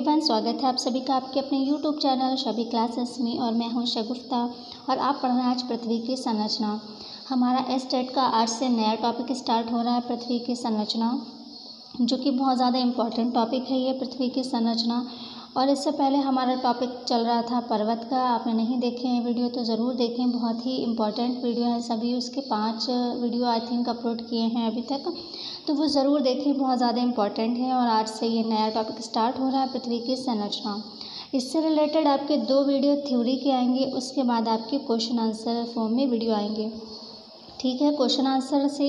Everyone, स्वागत है आप सभी का आपके अपने यूट्यूब चैनल शबी क्लासेस में। और मैं हूं शगुफ्ता और आप पढ़ रहे हैं आज पृथ्वी की संरचना। हमारा एस-टेट का आज से नया टॉपिक स्टार्ट हो रहा है, पृथ्वी की संरचना, जो कि बहुत ज़्यादा इम्पॉर्टेंट टॉपिक है ये पृथ्वी की संरचना। और इससे पहले हमारा टॉपिक चल रहा था पर्वत का। आपने नहीं देखे हैं वीडियो तो ज़रूर देखें, बहुत ही इम्पॉर्टेंट वीडियो है सभी। उसके 5 वीडियो आई थिंक अपलोड किए हैं अभी तक, तो वो ज़रूर देखें, बहुत ज़्यादा इम्पॉर्टेंट है। और आज से ये नया टॉपिक स्टार्ट हो रहा है, पृथ्वी की संरचना। इससे रिलेटेड आपके 2 वीडियो थ्योरी के आएंगे, उसके बाद आपके क्वेश्चन आंसर फॉर्म में वीडियो आएंगे। ठीक है, क्वेश्चन आंसर से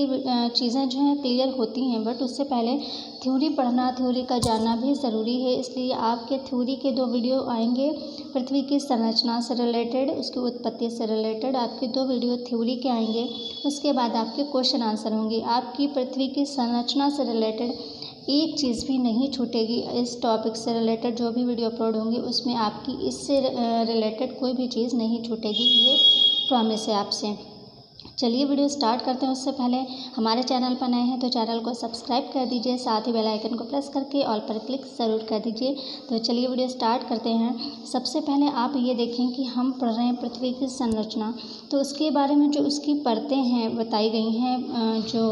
चीज़ें जो हैं क्लियर होती हैं, बट उससे पहले थ्योरी पढ़ना, थ्योरी का जानना भी ज़रूरी है। इसलिए आपके थ्योरी के 2 वीडियो आएंगे पृथ्वी की संरचना से रिलेटेड, उसकी उत्पत्ति से रिलेटेड आपके 2 वीडियो थ्योरी के आएंगे। उसके बाद आपके क्वेश्चन आंसर होंगे। आपकी पृथ्वी की संरचना से रिलेटेड एक चीज़ भी नहीं छूटेगी। इस टॉपिक से रिलेटेड जो भी वीडियो अपलोड होंगी उसमें आपकी इससे रिलेटेड कोई भी चीज़ नहीं छूटेगी, ये प्रॉमिस है आपसे। चलिए वीडियो स्टार्ट करते हैं। उससे पहले हमारे चैनल पर नए हैं तो चैनल को सब्सक्राइब कर दीजिए, साथ ही बेल आइकन को प्रेस करके ऑल पर क्लिक ज़रूर कर दीजिए। तो चलिए वीडियो स्टार्ट करते हैं। सबसे पहले आप ये देखें कि हम पढ़ रहे हैं पृथ्वी की संरचना, तो उसके बारे में जो उसकी परतें हैं बताई गई हैं, जो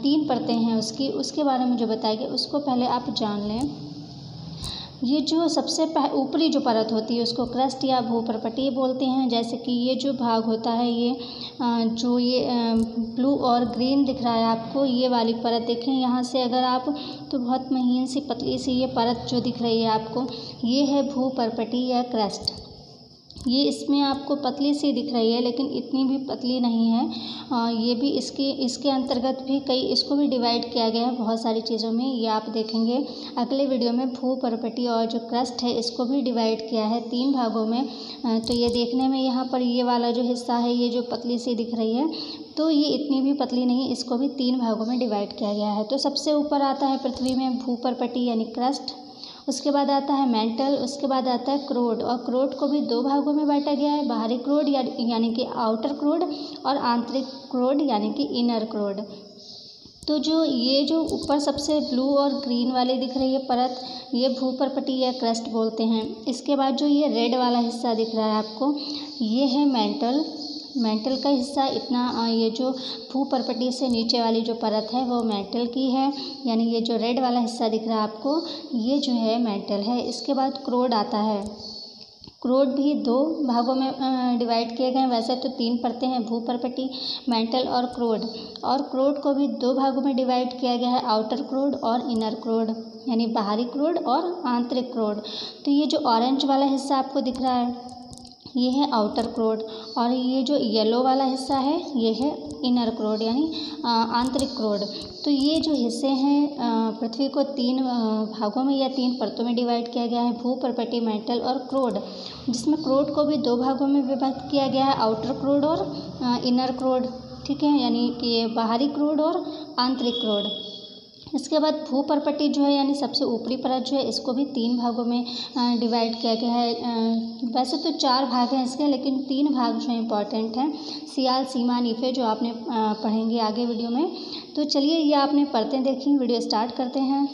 3 परतें हैं उसके बारे में जो बताई गई उसको पहले आप जान लें। ये जो सबसे ऊपरी जो परत होती है उसको क्रस्ट या भूपर्पटीय बोलते हैं। जैसे कि ये जो भाग होता है, ये जो ये ब्लू और ग्रीन दिख रहा है आपको, ये वाली परत देखें यहाँ से अगर आप, तो बहुत महीन सी पतली सी ये परत जो दिख रही है आपको, ये है भूपर्पटीय या क्रस्ट। ये इसमें आपको पतली सी दिख रही है लेकिन इतनी भी पतली नहीं है। ये भी इसके अंतर्गत भी इसको भी डिवाइड किया गया है बहुत सारी चीज़ों में, ये आप देखेंगे अगले वीडियो में। भूपर्पटीय और जो क्रस्ट है इसको भी डिवाइड किया है 3 भागों में। तो ये देखने में यहाँ पर ये वाला जो हिस्सा है, ये जो पतली सी दिख रही है, तो ये इतनी भी पतली नहीं, इसको भी 3 भागों में डिवाइड किया गया है। तो सबसे ऊपर आता है पृथ्वी में भूपर्पटीय यानी क्रस्ट, उसके बाद आता है मेंटल, उसके बाद आता है क्रोड। और क्रोड को भी 2 भागों में बांटा गया है, बाहरी क्रोड यानी कि आउटर क्रोड और आंतरिक क्रोड यानी कि इनर क्रोड। तो ये जो ऊपर सबसे ब्लू और ग्रीन वाली दिख रही है परत, ये भूपर्पटीय या क्रस्ट बोलते हैं। इसके बाद जो ये रेड वाला हिस्सा दिख रहा है आपको, ये है मेंटल का हिस्सा। इतना ये जो भूपर्पटीय से नीचे वाली जो परत है वो मेंटल की है, यानी ये जो रेड वाला हिस्सा दिख रहा है आपको, ये जो है मेंटल है। इसके बाद क्रोड आता है। क्रोड भी 2 भागों में डिवाइड किए गए। वैसे तो 3 परतें हैं, भूपर्पटीय, मेंटल और क्रोड। और क्रोड को भी 2 भागों में डिवाइड किया गया है, आउटर क्रोड और इनर क्रोड, यानी बाहरी क्रोड और आंतरिक क्रोड। तो ये जो ऑरेंज वाला हिस्सा आपको दिख रहा है, ये है आउटर क्रोड, और ये जो येलो वाला हिस्सा है ये है इनर क्रोड यानी आंतरिक क्रोड। तो ये जो हिस्से हैं पृथ्वी को 3 भागों में या 3 परतों में डिवाइड किया गया है, भूपर्पटीय, मेंटल और क्रोड, जिसमें क्रोड को भी 2 भागों में विभक्त किया गया है, आउटर क्रोड और इनर क्रोड। ठीक है, यानी कि ये बाहरी क्रोड और आंतरिक क्रोड। इसके बाद भूपर्पटीय जो है यानी सबसे ऊपरी परत जो है, इसको भी 3 भागों में डिवाइड किया गया है। वैसे तो 4 भाग हैं इसके, लेकिन 3 भाग जो इम्पॉर्टेंट हैं, सियाल, सीमा, नीफे, जो आपने पढ़ेंगे आगे वीडियो में। तो चलिए ये आपने परतें देखी, वीडियो स्टार्ट करते हैं।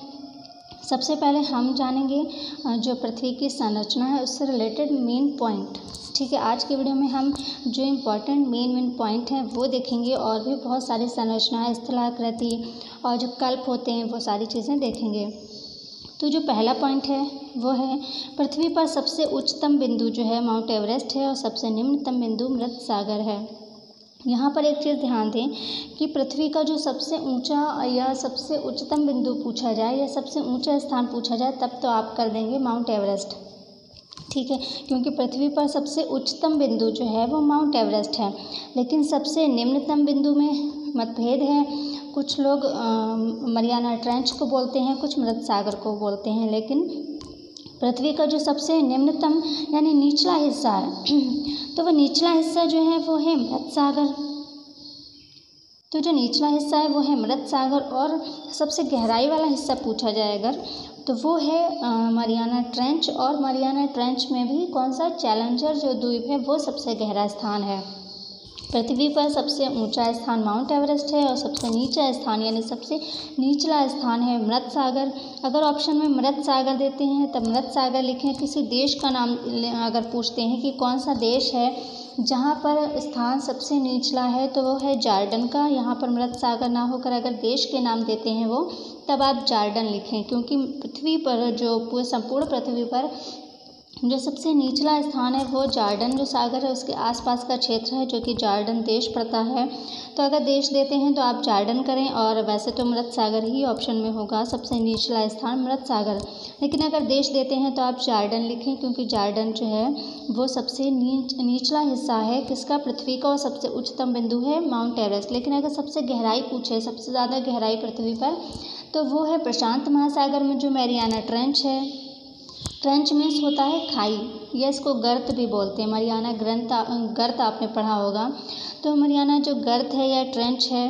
सबसे पहले हम जानेंगे जो पृथ्वी की संरचना है उससे रिलेटेड मेन पॉइंट। ठीक है, आज के वीडियो में हम जो इम्पॉर्टेंट मेन पॉइंट हैं वो देखेंगे, और भी बहुत सारी संरचनाएं, स्थलाकृति और जो कल्प होते हैं वो सारी चीज़ें देखेंगे। तो जो पहला पॉइंट है वो है पृथ्वी पर सबसे उच्चतम बिंदु जो है माउंट एवरेस्ट है, और सबसे निम्नतम बिंदु मृत सागर है। यहाँ पर एक चीज़ ध्यान दें कि पृथ्वी का जो सबसे ऊंचा या सबसे उच्चतम बिंदु पूछा जाए या सबसे ऊंचा स्थान पूछा जाए, तब तो आप कर देंगे माउंट एवरेस्ट। ठीक है, क्योंकि पृथ्वी पर सबसे उच्चतम बिंदु जो है वो माउंट एवरेस्ट है, लेकिन सबसे निम्नतम बिंदु में मतभेद है। कुछ लोग मरियाना ट्रेंच को बोलते हैं, कुछ मृत सागर को बोलते हैं, लेकिन पृथ्वी का जो सबसे निम्नतम यानी निचला हिस्सा है तो वह निचला हिस्सा जो है वो है मृत सागर। तो जो निचला हिस्सा है वो है मृत सागर, और सबसे गहराई वाला हिस्सा पूछा जाए अगर, तो वो है मरियाना ट्रेंच। और मरियाना ट्रेंच में भी कौन सा, चैलेंजर जो द्वीप है वो सबसे गहरा स्थान है। पृथ्वी पर सबसे ऊंचा स्थान माउंट एवरेस्ट है और सबसे नीचा स्थान यानी सबसे निचला स्थान है मृत सागर। अगर ऑप्शन में मृत सागर देते हैं तब मृत सागर लिखें। किसी देश का नाम अगर पूछते हैं कि कौन सा देश है जहाँ पर स्थान सबसे निचला है तो वो है जॉर्डन का। यहाँ पर मृत सागर ना होकर अगर देश के नाम देते हैं वो तब आप जॉर्डन लिखें, क्योंकि पृथ्वी पर जो संपूर्ण पृथ्वी पर जो सबसे निचला स्थान है वो जॉर्डन जो सागर है उसके आसपास का क्षेत्र है, जो कि जॉर्डन देश पड़ता है। तो अगर देश देते हैं तो आप जॉर्डन करें, और वैसे तो मृत सागर ही ऑप्शन में होगा, सबसे निचला स्थान मृत सागर। लेकिन अगर देश देते हैं तो आप जॉर्डन लिखें, क्योंकि जॉर्डन जो है वो सबसे निचला हिस्सा है किसका, पृथ्वी का, और सबसे उच्चतम बिंदु है माउंट एवरेस्ट। लेकिन अगर सबसे गहराई पूछे, सबसे ज़्यादा गहराई पृथ्वी पर, तो वो है प्रशांत महासागर में जो मैरियाना ट्रेंच है। ट्रेंच मीन्स होता है खाई, या इसको गर्त भी बोलते हैं। मरियाना गर्त आपने पढ़ा होगा। तो मरियाना जो गर्त है या ट्रेंच है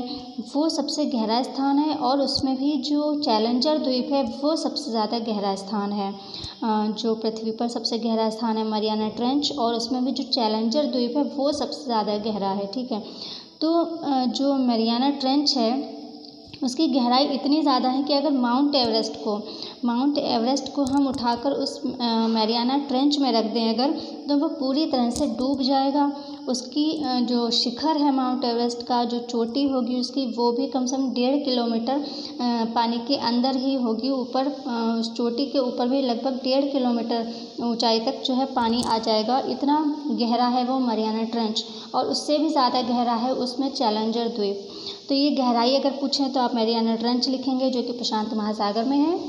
वो सबसे गहरा स्थान है, और उसमें भी जो चैलेंजर द्वीप है वो सबसे ज़्यादा गहरा स्थान है। जो पृथ्वी पर सबसे गहरा स्थान है मरियाना ट्रेंच, और उसमें भी जो चैलेंजर द्वीप है वो सबसे ज़्यादा गहरा है। ठीक है, तो जो मरियाना ट्रेंच है उसकी गहराई इतनी ज़्यादा है कि अगर माउंट एवरेस्ट को हम उठाकर उस मैरियाना ट्रेंच में रख दें अगर, तो वो पूरी तरह से डूब जाएगा। उसकी जो शिखर है माउंट एवरेस्ट का, जो चोटी होगी उसकी, वो भी कम से कम 1.5 किलोमीटर पानी के अंदर ही होगी। ऊपर उस चोटी के ऊपर भी लगभग 1.5 किलोमीटर ऊंचाई तक जो है पानी आ जाएगा। इतना गहरा है वो मरियाना ट्रेंच, और उससे भी ज़्यादा गहरा है उसमें चैलेंजर द्वीप। तो ये गहराई अगर पूछें तो आप मरियाना ट्रेंच लिखेंगे, जो कि प्रशांत महासागर में है।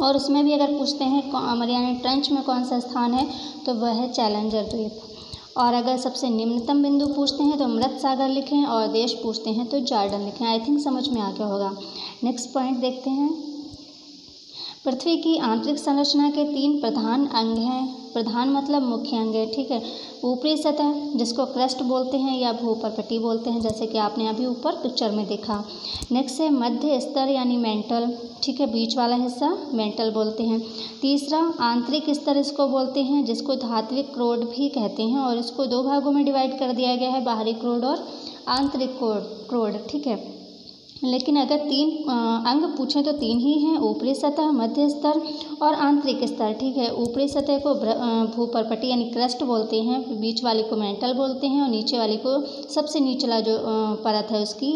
और उसमें भी अगर पूछते हैं मरियाना ट्रेंच में कौन सा स्थान है तो वह है चैलेंजर द्वीप। और अगर सबसे निम्नतम बिंदु पूछते हैं तो मृत सागर लिखें, और देश पूछते हैं तो जॉर्डन लिखें। आई थिंक समझ में आ गया होगा। नेक्स्ट पॉइंट देखते हैं। पृथ्वी की आंतरिक संरचना के 3 प्रधान अंग हैं। प्रधान मतलब मुख्य अंग है। ठीक है, ऊपरी सतह जिसको क्रस्ट बोलते हैं या भूपर्पटी बोलते हैं, जैसे कि आपने अभी ऊपर पिक्चर में देखा। नेक्स्ट है मध्य स्तर यानी मेंटल। ठीक है, बीच वाला हिस्सा मेंटल बोलते हैं। तीसरा आंतरिक स्तर इसको बोलते हैं, जिसको धात्विक क्रोड भी कहते हैं, और इसको 2 भागों में डिवाइड कर दिया गया है, बाहरी क्रोड और आंतरिक क्रोड। ठीक है, लेकिन अगर 3 अंग पूछें तो 3 ही हैं, ऊपरी सतह, मध्य स्तर और आंतरिक स्तर। ठीक है, ऊपरी सतह को भूपर्पटी यानी क्रस्ट बोलते हैं, बीच वाली को मेंटल बोलते हैं, और नीचे वाली को सबसे निचला जो परत है उसकी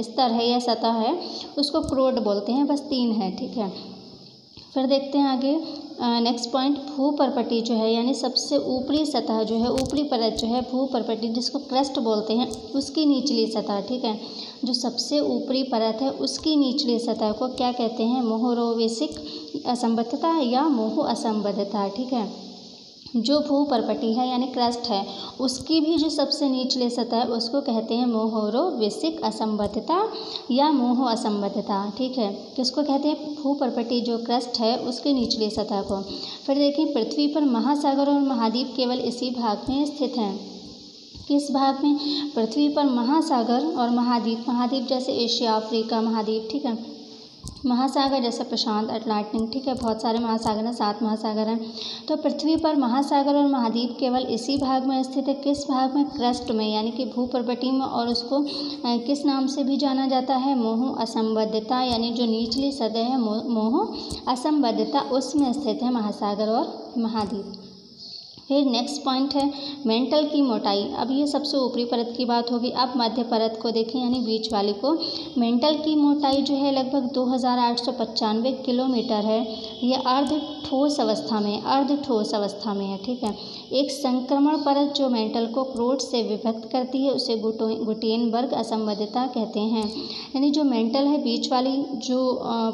स्तर है या सतह है उसको क्रोड बोलते हैं। बस 3 है। ठीक है, फिर देखते हैं आगे। नेक्स्ट पॉइंट, भूपर्पटी जो है यानी सबसे ऊपरी सतह जो है, ऊपरी परत जो है भूपर्पटी जिसको क्रस्ट बोलते हैं, उसकी निचली सतह। ठीक है, जो सबसे ऊपरी परत है उसकी निचली सतह को क्या कहते हैं, मोहोरोवेसिक असंबद्धता या मोहो असंबद्धता। ठीक है, जो भूपर्पटी है यानी क्रस्ट है उसकी भी जो सबसे निचले सतह है उसको कहते हैं मोहोरोवेसिक असंबद्धता या मोहो असंबद्धता। ठीक है, किसको कहते हैं, भूपर्पटी जो क्रस्ट है उसके निचली सतह को। फिर देखिए, पृथ्वी पर महासागर और महाद्वीप केवल इसी भाग में स्थित हैं। किस भाग में, पृथ्वी पर महासागर और महाद्वीप जैसे एशिया, अफ्रीका महाद्वीप। ठीक है, महासागर जैसे प्रशांत, अटलांटिक। ठीक है, बहुत सारे महासागर हैं, 7 महासागर हैं। तो पृथ्वी पर महासागर और महाद्वीप केवल इसी भाग में स्थित है। किस भाग में, क्रस्ट में यानी कि भूपर्पटी में, और उसको किस नाम से भी जाना जाता है, मोहो असंबद्धता, यानी जो निचली सतह है मोहो असंबद्धता उसमें स्थित है महासागर और महाद्वीप। फिर नेक्स्ट पॉइंट है मेंटल की मोटाई। अब ये सबसे ऊपरी परत की बात होगी। अब मध्य परत को देखें यानी बीच वाली को। मेंटल की मोटाई जो है लगभग 2895 किलोमीटर है। ये अर्ध ठोस अवस्था में है। ठीक है, एक संक्रमण परत जो मेंटल को क्रोड से विभक्त करती है उसे गुटेनबर्ग असंबद्धता कहते हैं। यानी जो मेंटल है बीच वाली जो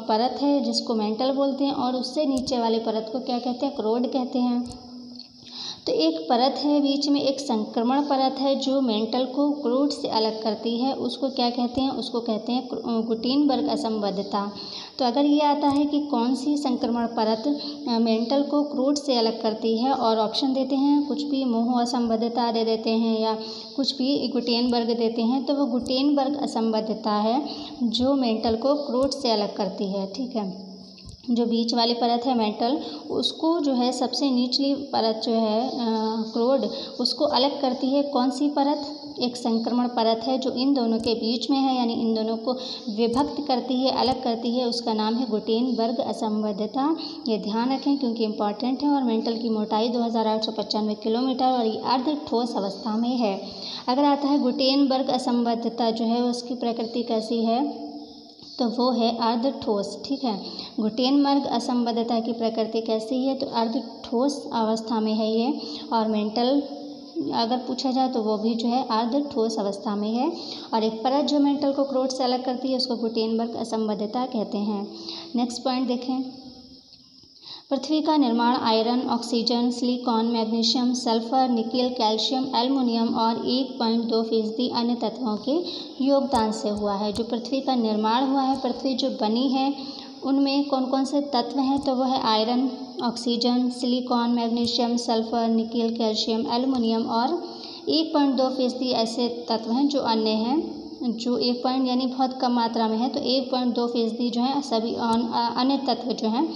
परत है जिसको मेंटल बोलते हैं, और उससे नीचे वाली परत को क्या कहते हैं, क्रोड कहते हैं। तो एक परत है बीच में, एक संक्रमण परत है जो मेंटल को क्रोड से अलग करती है, उसको क्या कहते हैं, उसको कहते हैं गुटेनबर्ग असंबद्धता। तो अगर ये आता है कि कौन सी संक्रमण परत मेंटल को क्रोड से अलग करती है, और ऑप्शन देते हैं कुछ भी, मोहो असंबद्धता दे देते हैं या कुछ भी गुटेनबर्ग देते हैं, तो वो गुटेनबर्ग असंबद्धता है जो मेंटल को क्रोड से अलग करती है। ठीक है, जो बीच वाली परत है मेंटल, उसको जो है सबसे निचली परत जो है क्रोड, उसको अलग करती है कौन सी परत? एक संक्रमण परत है जो इन दोनों के बीच में है, यानी इन दोनों को विभक्त करती है, अलग करती है, उसका नाम है गुटेनबर्ग असंबद्धता। ये ध्यान रखें क्योंकि इम्पॉर्टेंट है। और मेंटल की मोटाई 2895 किलोमीटर और ये अर्ध ठोस अवस्था में है। अगर आता है गुटेनबर्ग असंबद्धता जो है उसकी प्रकृति कैसी है, तो वो है अर्ध ठोस। ठीक है, गुटेनबर्ग असंबद्धता की प्रकृति कैसी है, तो अर्ध ठोस अवस्था में है ये। और मेंटल अगर पूछा जाए तो वो भी जो है अर्ध ठोस अवस्था में है। और एक परत जो मेंटल को क्रोड से अलग करती है उसको गुटेनबर्ग असंबद्धता कहते हैं। नेक्स्ट पॉइंट देखें, पृथ्वी का निर्माण iron, oxygen, silicon, magnesium, sulphur, nickel, calcium, aluminium और 1.2% अन्य तत्वों के योगदान से हुआ है। जो पृथ्वी का निर्माण हुआ है, पृथ्वी जो बनी है, उनमें कौन कौन से तत्व हैं, तो वह है iron, oxygen, silicon, magnesium, sulphur, nickel, calcium, aluminium और 1.2% ऐसे तत्व हैं जो अन्य हैं, जो 1 यानी बहुत कम मात्रा में है, तो 1.2% जो है सभी अन्य तत्व जो हैं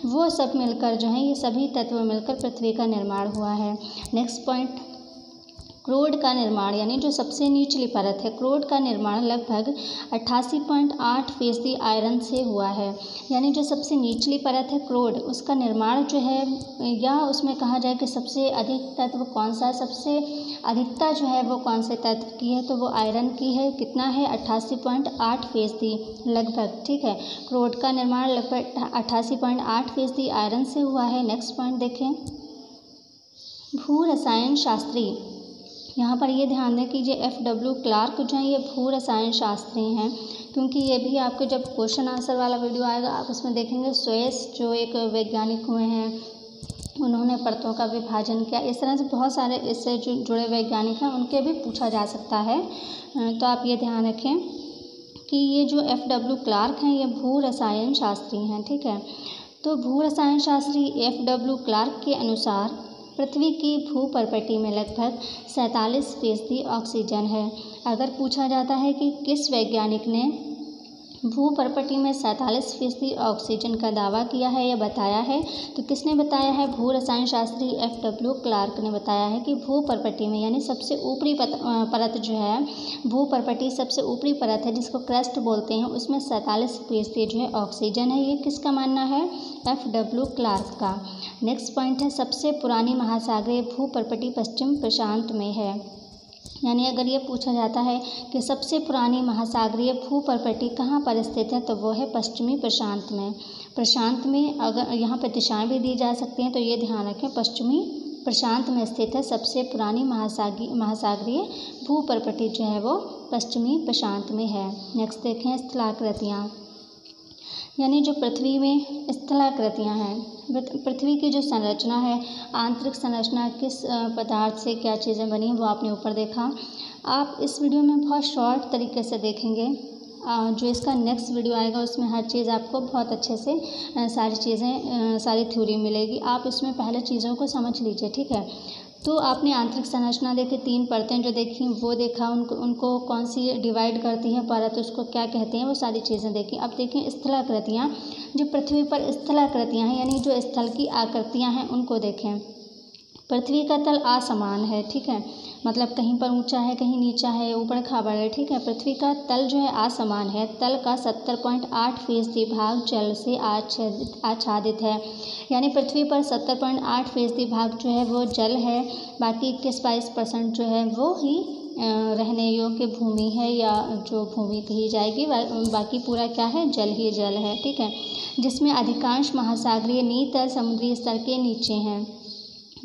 वो सब मिलकर जो हैं, ये सभी तत्व मिलकर पृथ्वी का निर्माण हुआ है। नेक्स्ट पॉइंट, क्रोड का निर्माण यानी जो सबसे निचली परत है, क्रोड का निर्माण लगभग 88.8% आयरन से हुआ है। यानी जो सबसे निचली परत है क्रोड, उसका निर्माण जो है, या उसमें कहा जाए कि सबसे अधिक तत्व कौन सा, सबसे अधिकता जो है वो कौन से तत्व की है, तो वो आयरन की है। कितना है? 88.8% लगभग। ठीक है, क्रोड का निर्माण लगभग 88.8% आयरन से हुआ है। नेक्स्ट पॉइंट देखें, भू रसायन शास्त्री। यहाँ पर ये ध्यान दें कि ये FW क्लार्क जो हैं ये भू रसायन शास्त्री हैं, क्योंकि ये भी आपके जब क्वेश्चन आंसर वाला वीडियो आएगा आप उसमें देखेंगे स्वेस जो एक वैज्ञानिक हुए हैं, उन्होंने परतों का विभाजन किया। इस तरह से बहुत सारे इससे जो जुड़े वैज्ञानिक हैं उनके भी पूछा जा सकता है, तो आप ये ध्यान रखें कि ये जो FW क्लार्क हैं ये भू रसायन शास्त्री हैं। ठीक है, तो भू रसायन शास्त्री FW क्लार्क के अनुसार पृथ्वी की भूपर्पटी में लगभग 47% ऑक्सीजन है। अगर पूछा जाता है कि किस वैज्ञानिक ने भूपर्पटी में 47% ऑक्सीजन का दावा किया है या बताया है, तो किसने बताया है? भू रसायन शास्त्री FW क्लार्क ने बताया है कि भूपर्पटी में यानी सबसे ऊपरी परत जो है, भूपर्पटी सबसे ऊपरी परत है जिसको क्रस्ट बोलते हैं, उसमें 47% जो है ऑक्सीजन है। ये किसका मानना है? FW क्लार्क का। नेक्स्ट पॉइंट है, सबसे पुरानी महासागरीय भूपर्पटी पश्चिम प्रशांत में है। यानी अगर ये पूछा जाता है कि सबसे पुरानी महासागरीय भूपर्पटी कहाँ पर स्थित है, तो वो है पश्चिमी प्रशांत में। प्रशांत में अगर यहाँ पर दिशाएं भी दी जा सकती हैं, तो ये ध्यान रखें पश्चिमी प्रशांत में स्थित है सबसे पुरानी महासागरीय भूपर्पटी जो है वो पश्चिमी प्रशांत में है। नेक्स्ट देखें, स्थलाकृतियाँ। यानी जो पृथ्वी में स्थलाकृतियाँ हैं, पृथ्वी की जो संरचना है, आंतरिक संरचना किस पदार्थ से क्या चीज़ें बनी हैं वो आपने ऊपर देखा। आप इस वीडियो में बहुत शॉर्ट तरीके से देखेंगे, जो इसका नेक्स्ट वीडियो आएगा उसमें हर चीज़ आपको बहुत अच्छे से सारी थ्योरी मिलेगी। आप इसमें पहले चीज़ों को समझ लीजिए। ठीक है, तो आपने आंतरिक संरचना देखी, 3 परतें जो देखी वो देखा, उनको कौन सी डिवाइड करती है परत, उसको क्या कहते हैं, वो सारी चीज़ें देखी। अब देखें स्थलाकृतियाँ, जो पृथ्वी पर स्थलाकृतियाँ हैं यानी जो स्थल की आकृतियाँ हैं उनको देखें। पृथ्वी का तल असमान है। ठीक है, मतलब कहीं पर ऊंचा है, कहीं नीचा है, ऊबड़ खाबड़ है। ठीक है, पृथ्वी का तल जो है असमान है। तल का 70.8% भाग जल से आच्छादित है। यानी पृथ्वी पर 70.8% भाग जो है वो जल है, बाकी 21-22% जो है वो ही रहने योग्य भूमि है या जो भूमि कही जाएगी, बाकी पूरा क्या है? जल ही जल है। ठीक है, जिसमें अधिकांश महासागरीय नीतल समुद्री स्तर के नीचे हैं,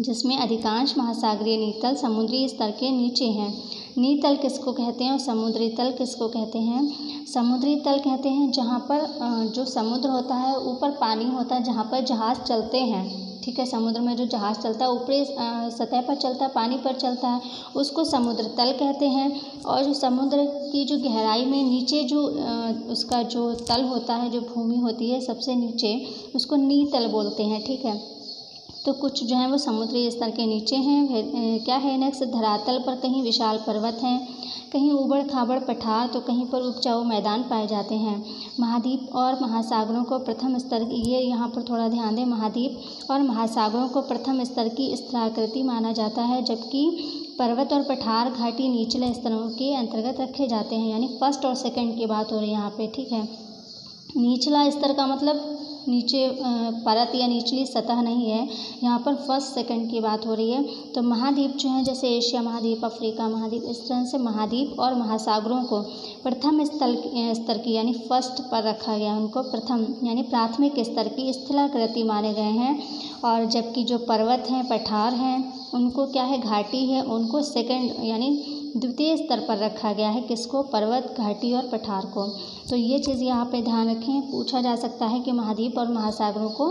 जिसमें अधिकांश महासागरीय नीतल समुद्री स्तर के नीचे हैं। नीतल किसको कहते हैं और समुद्री तल किसको कहते हैं? समुद्री तल कहते हैं जहाँ पर जो समुद्र होता है ऊपर पानी होता है, जहाँ पर जहाज़ चलते हैं। ठीक है, समुद्र में जो जहाज़ चलता है ऊपरी सतह पर चलता है, पानी पर चलता है, उसको समुद्र तल कहते हैं। और जो समुद्र की जो गहराई में नीचे जो उसका जो तल होता है, जो भूमि होती है सबसे नीचे, उसको नीतल बोलते हैं। ठीक है, तो कुछ जो है वो समुद्री स्तर के नीचे हैं। क्या है नेक्स्ट, धरातल पर कहीं विशाल पर्वत हैं, कहीं ऊबड़ खाबड़ पठार, तो कहीं पर उपजाऊ मैदान पाए जाते हैं। महाद्वीप और महासागरों को प्रथम स्तर, ये यहाँ पर थोड़ा ध्यान दें, महाद्वीप और महासागरों को प्रथम स्तर की स्थलाकृति माना जाता है, जबकि पर्वत और पठार घाटी निचले स्तरों के अंतर्गत रखे जाते हैं। यानी फर्स्ट और सेकंड की बात हो रही है यहाँ पे, ठीक है। निचला स्तर का मतलब नीचे परत या निचली सतह नहीं है, यहाँ पर फर्स्ट सेकंड की बात हो रही है। तो महाद्वीप जो है जैसे एशिया महाद्वीप, अफ्रीका महाद्वीप, इस तरह से महाद्वीप और महासागरों को प्रथम स्तर की यानी फर्स्ट पर रखा गया, उनको प्रथम यानी प्राथमिक स्तर की स्थलाकृति माने गए हैं। और जबकि जो पर्वत हैं, पठार हैं, उनको क्या है, घाटी है, उनको सेकंड यानी द्वितीय स्तर पर रखा गया है। किसको, पर्वत, घाटी और पठार को। तो ये चीज़ यहाँ पे ध्यान रखें। पूछा जा सकता है कि महाद्वीप और महासागरों को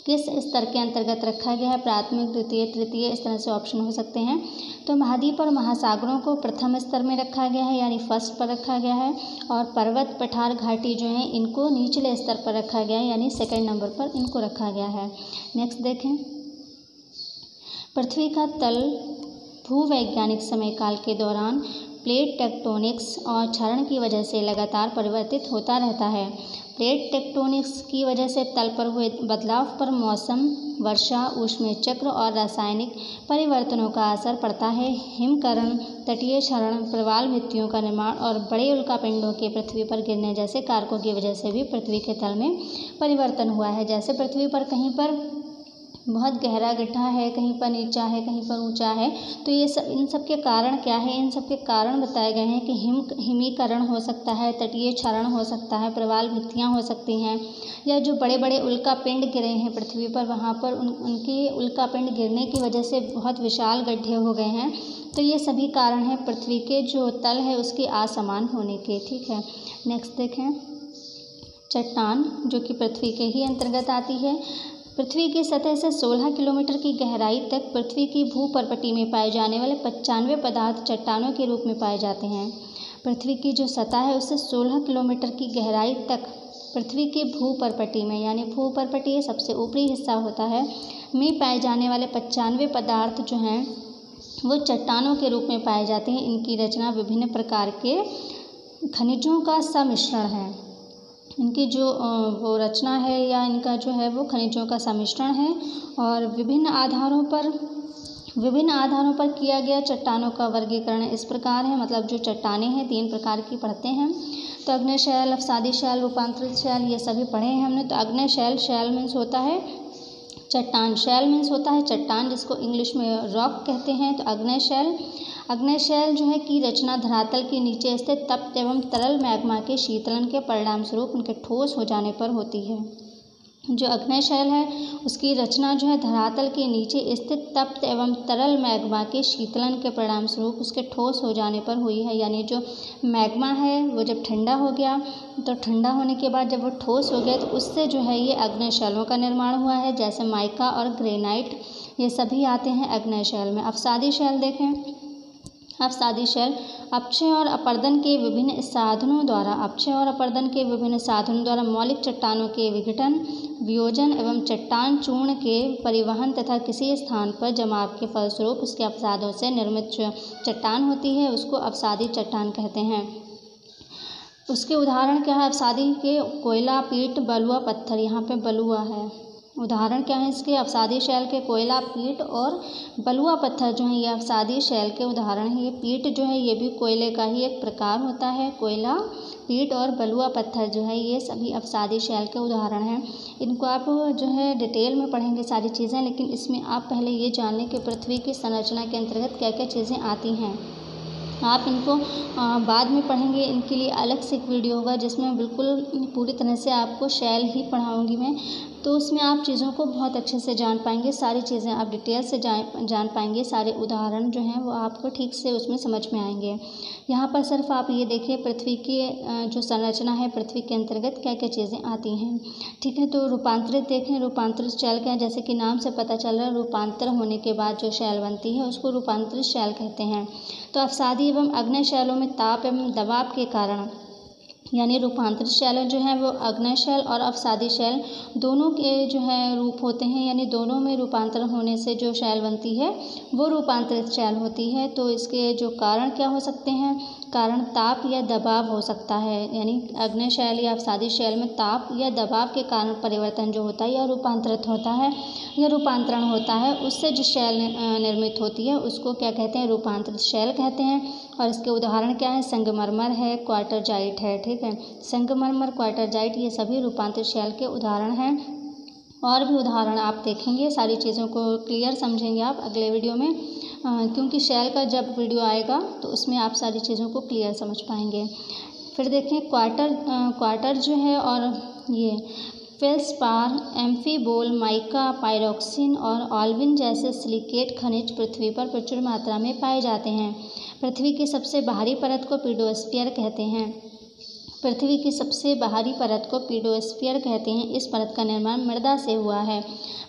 किस स्तर के अंतर्गत रखा गया है, प्राथमिक, द्वितीय, तृतीय, इस तरह से ऑप्शन हो सकते हैं। तो महाद्वीप और महासागरों को प्रथम स्तर में रखा गया है यानी फर्स्ट पर रखा गया है, और पर्वत, पठार, घाटी जो हैं इनको निचले स्तर पर रखा गया है यानी सेकंड नंबर पर इनको रखा गया है। नेक्स्ट देखें, पृथ्वी का तल भूवैज्ञानिक समय काल के दौरान प्लेट टेक्टोनिक्स और क्षरण की वजह से लगातार परिवर्तित होता रहता है। प्लेट टेक्टोनिक्स की वजह से तल पर हुए बदलाव पर मौसम, वर्षा, ऊष्मीय चक्र और रासायनिक परिवर्तनों का असर पड़ता है। हिमकरण, तटीय क्षरण, प्रवाल भित्तियों का निर्माण और बड़े उल्कापिंडों के पृथ्वी पर गिरने जैसे कारकों की वजह से भी पृथ्वी के तल में परिवर्तन हुआ है। जैसे पृथ्वी पर कहीं पर बहुत गहरा गड्ढा है, कहीं पर नीचा है, कहीं पर ऊंचा है, तो ये सब, इन सब के कारण क्या है, इन सब के कारण बताए गए हैं कि हिमीकरण हो सकता है, तटीय क्षरण हो सकता है, प्रवाल भित्तियाँ हो सकती हैं, या जो बड़े बड़े उल्कापिंड गिरे हैं पृथ्वी पर, वहाँ पर उनके उल्कापिंड गिरने की वजह से बहुत विशाल गड्ढे हो गए हैं। तो ये सभी कारण हैं पृथ्वी के जो तल है उसके असमान होने के, ठीक है। नेक्स्ट देखें, चट्टान जो कि पृथ्वी के ही अंतर्गत आती है। पृथ्वी की सतह से 16 किलोमीटर की गहराई तक पृथ्वी की भूपर्पटी में पाए जाने वाले 95 पदार्थ चट्टानों के रूप में पाए जाते हैं। पृथ्वी की जो सतह है उससे 16 किलोमीटर की गहराई तक पृथ्वी की भूपर्पटी में, यानी भूपर्पटी सबसे ऊपरी हिस्सा होता है, में पाए जाने वाले 95 पदार्थ जो हैं वो चट्टानों के रूप में पाए जाते हैं। इनकी रचना विभिन्न प्रकार के खनिजों का सम्मिश्रण है। इनकी जो वो रचना है या इनका जो है वो खनिजों का सम्मिश्रण है, और विभिन्न आधारों पर किया गया चट्टानों का वर्गीकरण इस प्रकार है। मतलब जो चट्टानें हैं 3 प्रकार की पढ़ते हैं, तो अग्नेय शैल, अवसादी शैल, रूपांतरित शैल, ये सभी पढ़े हैं हमने। तो अग्नेय शैल, शैल मीन्स होता है चट्टान, शैल मीन्स होता है चट्टान, जिसको इंग्लिश में रॉक कहते हैं। तो अग्नेय शैल जो है की रचना धरातल के नीचे स्थित तप्त एवं तरल मैग्मा के शीतलन के परिणाम स्वरूप उनके ठोस हो जाने पर होती है। जो अग्नेय शैल है उसकी रचना जो है धरातल के नीचे स्थित तप्त एवं तरल मैग्मा के शीतलन के परिणाम स्वरूप उसके ठोस हो जाने पर हुई है। यानी जो मैग्मा है वो जब ठंडा हो गया, तो ठंडा होने के बाद जब वो ठोस हो गया तो उससे जो है ये अग्नेय शैलों का निर्माण हुआ है। जैसे माइका और ग्रेनाइट, ये सभी आते हैं अग्नेय शैल में। अवसादी शैल देखें, अवसादी शैल अपक्षय और अपर्दन के विभिन्न साधनों द्वारा मौलिक चट्टानों के विघटन, वियोजन एवं चट्टान चूर्ण के परिवहन तथा किसी स्थान पर जमाव के फलस्वरूप उसके अवसादों से निर्मित जो चट्टान होती है उसको अवसादी चट्टान कहते हैं। उसके उदाहरण क्या है अवसादी के? कोयला, पीट, बलुआ पत्थर। यहाँ पे बलुआ है। उदाहरण क्या है इसके? अवसादी शैल के कोयला, पीट और बलुआ पत्थर जो है ये अवसादी शैल के उदाहरण है। ये पीट जो है ये भी कोयले का ही एक प्रकार होता है। कोयला, पीट और बलुआ पत्थर जो है ये सभी अवसादी शैल के उदाहरण हैं। इनको आप जो है डिटेल में पढ़ेंगे सारी चीज़ें, लेकिन इसमें आप पहले ये जान लें कि पृथ्वी की संरचना के अंतर्गत क्या क्या चीज़ें आती हैं। आप इनको बाद में पढ़ेंगे। इनके लिए अलग से एक वीडियो होगा जिसमें बिल्कुल पूरी तरह से आपको शैल ही पढ़ाऊँगी मैं, तो उसमें आप चीज़ों को बहुत अच्छे से जान पाएंगे। सारी चीज़ें आप डिटेल से जान पाएंगे। सारे उदाहरण जो हैं वो आपको ठीक से उसमें समझ में आएंगे। यहाँ पर सिर्फ आप ये देखिए पृथ्वी की जो संरचना है, पृथ्वी के अंतर्गत क्या क्या चीज़ें आती हैं, ठीक है। तो रूपांतरित देखें, रूपांतरित शैल क्या है? जैसे कि नाम से पता चल रहा है, रूपांतर होने के बाद जो शैल बनती है उसको रूपांतरित शैल कहते हैं। तो अवसादी एवं अग्नेय शैलों में ताप एवं दबाव के कारण यानी रूपांतरित शैल जो है वो अग्नेय शैल और अवसादी शैल दोनों के जो है रूप होते हैं, यानी दोनों में रूपांतरण होने से जो शैल बनती है वो रूपांतरित शैल होती है। तो इसके जो कारण क्या हो सकते हैं, कारण ताप या दबाव हो सकता है, यानी अग्नेय शैल या अवसादी शैल में ताप या दबाव के कारण परिवर्तन जो होता है या रूपांतरित होता है या रूपांतरण होता है, उससे जो शैल निर्मित होती है उसको क्या कहते हैं, रूपांतरित शैल कहते हैं। और इसके उदाहरण क्या है, संगमरमर है, क्वार्टरजाइट है। ठीक है, संगमरमर, क्वार्टरजाइट ये सभी रूपांतरित शैल के उदाहरण हैं। और भी उदाहरण आप देखेंगे, सारी चीज़ों को क्लियर समझेंगे आप अगले वीडियो में, क्योंकि शैल का जब वीडियो आएगा तो उसमें आप सारी चीज़ों को क्लियर समझ पाएंगे। फिर देखें क्वार्टर जो है और ये फेल्सपार, एम्फीबोल, माइका, पायरोक्सिन और ऑल्विन जैसे सिलिकेट खनिज पृथ्वी पर प्रचुर मात्रा में पाए जाते हैं। पृथ्वी की सबसे बाहरी परत को पीडोस्फीयर कहते हैं। पृथ्वी की सबसे बाहरी परत को पीडोस्फीयर कहते हैं। इस परत का निर्माण मृदा से हुआ है।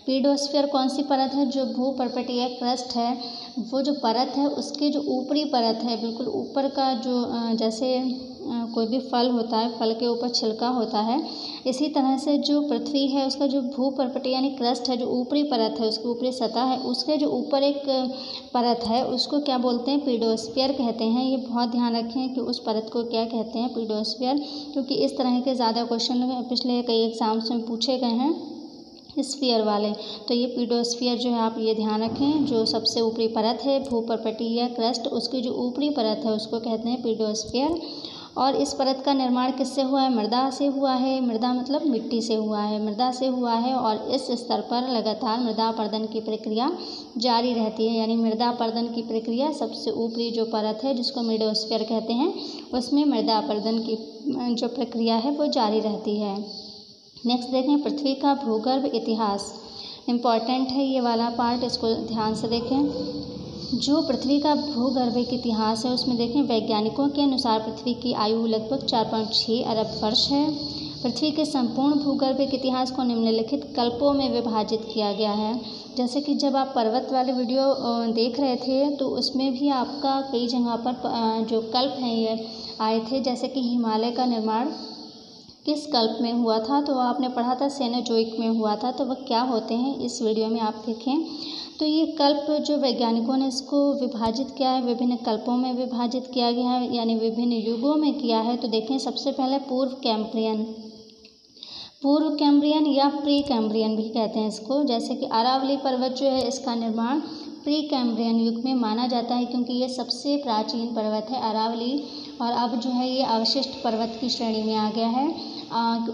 पीडोस्फीयर कौन सी परत है, जो भूपर्वतीय क्रस्ट है, वो जो परत है उसके जो ऊपरी परत है, बिल्कुल ऊपर का जो जैसे कोई भी फल होता है, फल के ऊपर छिलका होता है, इसी तरह से जो पृथ्वी है उसका जो भूपर्वतीय यानी क्रस्ट है, जो ऊपरी परत है, उसकी ऊपरी सतह है, उसके जो ऊपर एक परत है उसको क्या बोलते हैं, पीडोस्फीयर कहते हैं। ये बहुत ध्यान रखें कि उस परत को क्या कहते हैं, पीडोस्फीयर, क्योंकि इस तरह के ज़्यादा क्वेश्चन पिछले कई एग्जाम्स में पूछे गए हैं स्फीयर वाले। तो ये पीडोस्फीयर जो है आप ये ध्यान रखें, जो सबसे ऊपरी परत है भूपर्वतीय क्रस्ट, उसकी जो ऊपरी परत है उसको कहते हैं पीडोस्फीयर। और इस परत का निर्माण किससे हुआ है, मृदा से हुआ है। मृदा मतलब मिट्टी से हुआ है, मृदा से हुआ है। और इस स्तर पर लगातार मृदा अपरदन की प्रक्रिया जारी रहती है, यानी मृदा अपरदन की प्रक्रिया सबसे ऊपरी जो परत है जिसको मिडोस्फीयर कहते हैं, उसमें मृदा अपरदन की जो प्रक्रिया है वो जारी रहती है। नेक्स्ट देखें, पृथ्वी का भूगर्भ इतिहास। इम्पॉर्टेंट है ये वाला पार्ट, इसको ध्यान से देखें। जो पृथ्वी का भूगर्भिक इतिहास है उसमें देखें, वैज्ञानिकों के अनुसार पृथ्वी की आयु लगभग 4.6 अरब वर्ष है। पृथ्वी के संपूर्ण भूगर्भिक इतिहास को निम्नलिखित कल्पों में विभाजित किया गया है। जैसे कि जब आप पर्वत वाले वीडियो देख रहे थे तो उसमें भी आपका कई जगह पर जो कल्प हैं ये आए थे, जैसे कि हिमालय का निर्माण किस कल्प में हुआ था, तो आपने पढ़ा था सेनोजोइक में हुआ था। तो वह क्या होते हैं इस वीडियो में आप देखें। तो ये कल्प जो वैज्ञानिकों ने इसको विभाजित किया है, विभिन्न कल्पों में विभाजित किया गया है, यानी विभिन्न युगों में किया है। तो देखें, सबसे पहले पूर्व कैम्ब्रियन या प्री कैम्ब्रियन भी कहते हैं इसको। जैसे कि अरावली पर्वत जो है इसका निर्माण प्री कैम्ब्रियन युग में माना जाता है, क्योंकि ये सबसे प्राचीन पर्वत है अरावली, और अब जो है ये अवशिष्ट पर्वत की श्रेणी में आ गया है।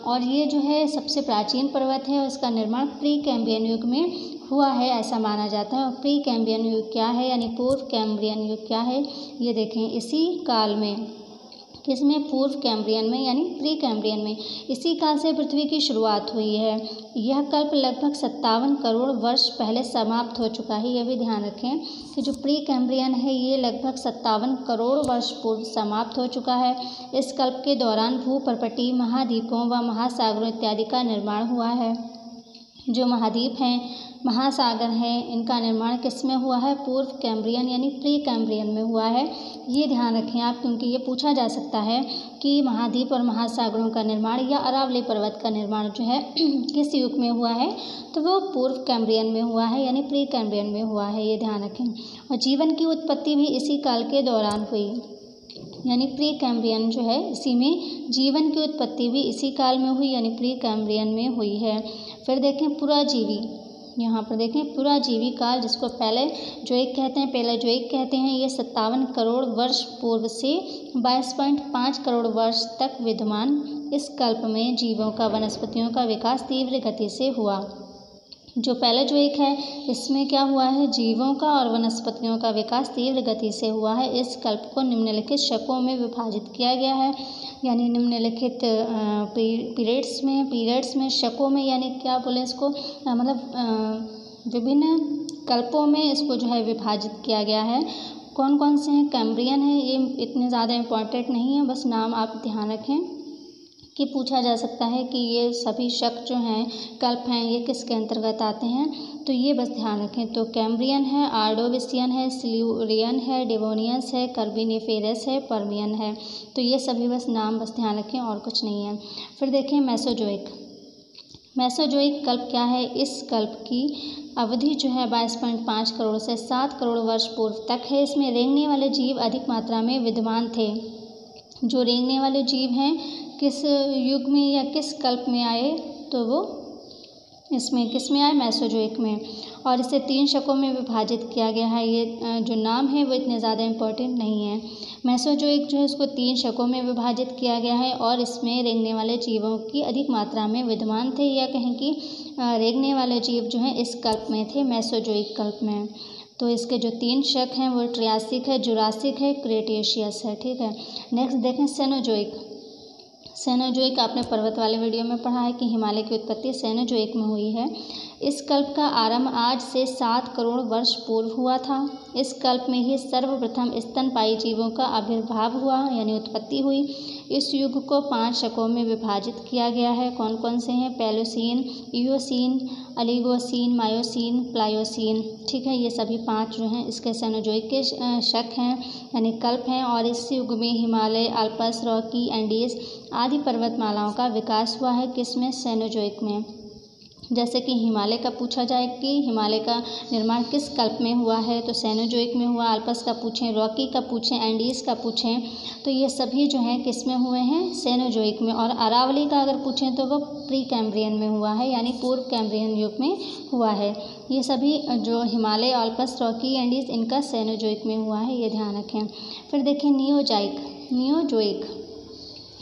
और ये जो है सबसे प्राचीन पर्वत है और इसका निर्माण प्री कैम्ब्रियन युग में हुआ है ऐसा माना जाता है। और प्री कैम्ब्रियन युग क्या है, यानी पूर्व कैम्ब्रियन युग क्या है, ये देखें, इसी काल में, किसमें, पूर्व कैम्ब्रियन में यानी प्री कैम्ब्रियन में, इसी काल से पृथ्वी की शुरुआत हुई है। यह कल्प लगभग 57 करोड़ वर्ष पहले समाप्त हो चुका है। यह भी ध्यान रखें कि जो प्री कैम्ब्रियन है ये लगभग 57 करोड़ वर्ष पूर्व समाप्त हो चुका है। इस कल्प के दौरान भूपर्वतीय महाद्वीपों व महासागरों इत्यादि का निर्माण हुआ है। जो महाद्वीप हैं, महासागर हैं, इनका निर्माण किस में हुआ है, पूर्व कैम्ब्रियन यानी प्री कैम्ब्रियन में हुआ है। ये ध्यान रखें आप, क्योंकि ये पूछा जा सकता है कि महाद्वीप और महासागरों का निर्माण या अरावली पर्वत का निर्माण जो है किस युग में हुआ है, तो वो पूर्व कैम्ब्रियन में हुआ है यानी प्री कैम्ब्रियन में हुआ है, ये ध्यान रखें। और जीवन की उत्पत्ति भी इसी काल के दौरान हुई, यानी प्री कैम्ब्रियन जो है इसी में जीवन की उत्पत्ति भी इसी काल में हुई, यानी प्री कैम्ब्रियन में हुई है। फिर देखें पुराजीवी, यहाँ पर देखें पुराजीवी काल, जिसको पहले जो एक कहते हैं, पेलेजोइक कहते हैं, ये 57 करोड़ वर्ष पूर्व से 22.5 करोड़ वर्ष तक विद्यमान। इस कल्प में जीवों का, वनस्पतियों का विकास तीव्र गति से हुआ। जो पेलेजोइक है इसमें क्या हुआ है, जीवों का और वनस्पतियों का विकास तीव्र गति से हुआ है। इस कल्प को निम्नलिखित शकों में विभाजित किया गया है, यानी निम्नलिखित पीरियड्स में शकों में, यानी क्या बोले इसको, मतलब विभिन्न कल्पों में इसको जो है विभाजित किया गया है। कौन कौन से हैं, कैम्ब्रियन है, ये इतने ज़्यादा इम्पॉर्टेंट नहीं है, बस नाम आप ध्यान रखें कि पूछा जा सकता है कि ये सभी शक जो हैं कल्प हैं ये किसके अंतर्गत आते हैं, तो ये बस ध्यान रखें। तो कैम्ब्रियन है, आर्डोविसियन है, सिल्यूरियन है, डेवोनियस है, कार्बोनिफेरस है, पर्मियन है। तो ये सभी बस नाम बस ध्यान रखें और कुछ नहीं है। फिर देखें मेसोजोइक। मेसोजोइक कल्प क्या है? इस कल्प की अवधि जो है 22.5 करोड़ से 7 करोड़ वर्ष पूर्व तक है। इसमें रेंगने वाले जीव अधिक मात्रा में विद्यमान थे। जो रेंगने वाले जीव हैं किस युग में या किस कल्प में आए, तो वो इसमें किस में आए? मेसोजोइक में। और इसे 3 शकों में विभाजित किया गया है। ये जो नाम है वो इतने ज़्यादा इम्पोर्टेंट नहीं है। मेसोजोइक जो है उसको 3 शकों में विभाजित किया गया है और इसमें रेंगने वाले जीवों की अधिक मात्रा में विद्यमान थे, या कहें कि रेंगने वाले जीव जो हैं इस कल्प में थे, मेसोजोइक कल्प में। तो इसके जो 3 शक हैं वो ट्रियासिक है, जुरासिक है, क्रेटेशियस है। ठीक है। नेक्स्ट देखें सेनोजोइक। सेनोजोइक आपने पर्वत वाले वीडियो में पढ़ा है कि हिमालय की उत्पत्ति सेनोजोइक में हुई है। इस कल्प का आरंभ आज से 7 करोड़ वर्ष पूर्व हुआ था। इस कल्प में ही सर्वप्रथम स्तनपायी जीवों का आविर्भाव हुआ, यानी उत्पत्ति हुई। इस युग को 5 शकों में विभाजित किया गया है। कौन कौन से हैं? पैलोसीन, इयोसीन, ओलिगोसीन, मायोसीन, प्लायोसीन। ठीक है, ये सभी 5 जो हैं इसके सेनोजोइक के शक हैं, यानी कल्प हैं। और इस युग में हिमालय, आल्प्स, रॉकी, एंडीज आदि पर्वतमालाओं का विकास हुआ है। किसमें? सेनोजोइक में। जैसे कि हिमालय का पूछा जाए कि हिमालय का निर्माण किस कल्प में हुआ है, तो सेनोजोइक में हुआ। आल्प्स का पूछें, रॉकी का पूछें, एंडीज़ का पूछें, तो ये सभी जो हैं किस में हुए हैं? सेनोजोइक में। और अरावली का अगर पूछें तो वो प्री कैम्ब्रियन में हुआ है, यानी पूर्व कैम्ब्रियन युग में हुआ है। ये सभी जो हिमालय, आल्प्स, रॉकी, एंडीज़ इनका सेनोजोइक में हुआ है, ये ध्यान रखें। फिर देखें नियोजोइक।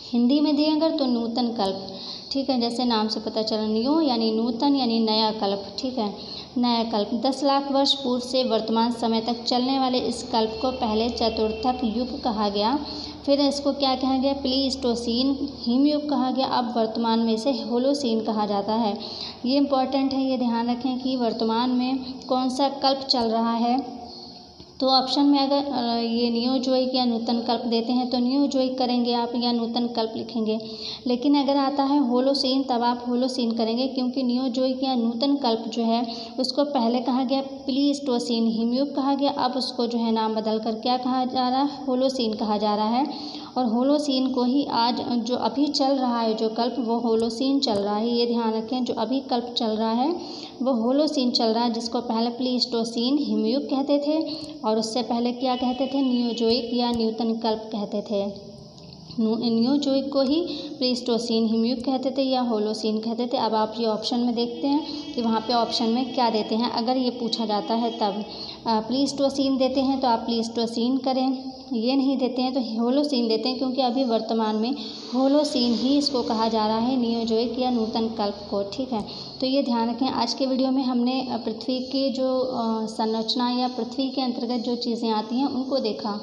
हिंदी में दें अगर तो नूतन कल्प। ठीक है, जैसे नाम से पता चला, नियो यानी नूतन यानी नया कल्प। ठीक है, नया कल्प 10 लाख वर्ष पूर्व से वर्तमान समय तक चलने वाले इस कल्प को पहले चतुर्थक युग कहा गया। फिर इसको क्या कहा गया? प्लीस्टोसीन हिमयुग कहा गया। अब वर्तमान में इसे होलोसीन कहा जाता है। ये इम्पॉर्टेंट है, ये ध्यान रखें कि वर्तमान में कौन सा कल्प चल रहा है। तो ऑप्शन में अगर ये नियोजोइक या नूतन कल्प देते हैं तो नियोजोइक करेंगे आप, या नूतन कल्प लिखेंगे। लेकिन अगर आता है होलोसीन तब आप होलोसीन करेंगे, क्योंकि नियोजोइक या नूतन कल्प जो है उसको पहले कहा गया प्लीस्टोसीन हिमयुग कहा गया। अब उसको जो है नाम बदल कर क्या कहा जा रहा है? होलोसीन कहा जा रहा है। और होलोसीन को ही आज जो अभी चल रहा है जो कल्प, वो होलोसीन चल रहा है। ये ध्यान रखें, जो अभी कल्प चल रहा है वो होलोसीन चल रहा है, जिसको पहले प्लीस्टोसीन हिमयुग कहते थे और उससे पहले क्या कहते थे? नियोजोइक या न्यूटन कल्प कहते थे। नियोजोइक को ही प्लीस्टोसीन हिमयुग कहते थे या होलोसीन कहते थे। अब आप ये ऑप्शन में देखते हैं कि वहाँ पे ऑप्शन में क्या देते हैं, अगर ये पूछा जाता है तब। प्लीस्टोसीन देते हैं तो आप प्लीस्टोसीन करें, ये नहीं देते हैं तो होलोसीन देते हैं, क्योंकि अभी वर्तमान में होलोसीन ही इसको कहा जा रहा है, नियोजोइक या नूतन कल्प को। ठीक है, तो ये ध्यान रखें। आज के वीडियो में हमने पृथ्वी की जो संरचना या पृथ्वी के अंतर्गत जो चीज़ें आती हैं उनको देखा।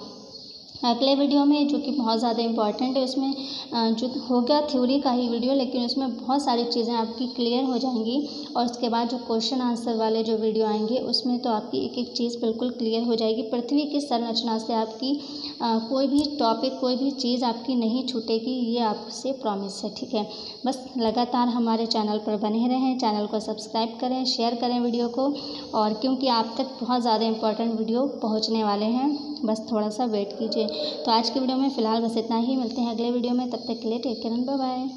अगले वीडियो में जो कि बहुत ज़्यादा इम्पॉर्टेंट है, उसमें जो होगा थ्योरी का ही वीडियो, लेकिन उसमें बहुत सारी चीज़ें आपकी क्लियर हो जाएंगी। और उसके बाद जो क्वेश्चन आंसर वाले जो वीडियो आएंगे उसमें तो आपकी एक एक चीज़ बिल्कुल क्लियर हो जाएगी। पृथ्वी की संरचना से आपकी कोई भी टॉपिक, कोई भी चीज़ आपकी नहीं छूटेगी, ये आपसे प्रॉमिस है। ठीक है, बस लगातार हमारे चैनल पर बने रहें, चैनल को सब्सक्राइब करें, शेयर करें वीडियो को, और क्योंकि आप तक बहुत ज़्यादा इम्पॉर्टेंट वीडियो पहुँचने वाले हैं, बस थोड़ा सा वेट कीजिए। तो आज के वीडियो में फ़िलहाल बस इतना ही। मिलते हैं अगले वीडियो में, तब तक के लिए take care and bye bye.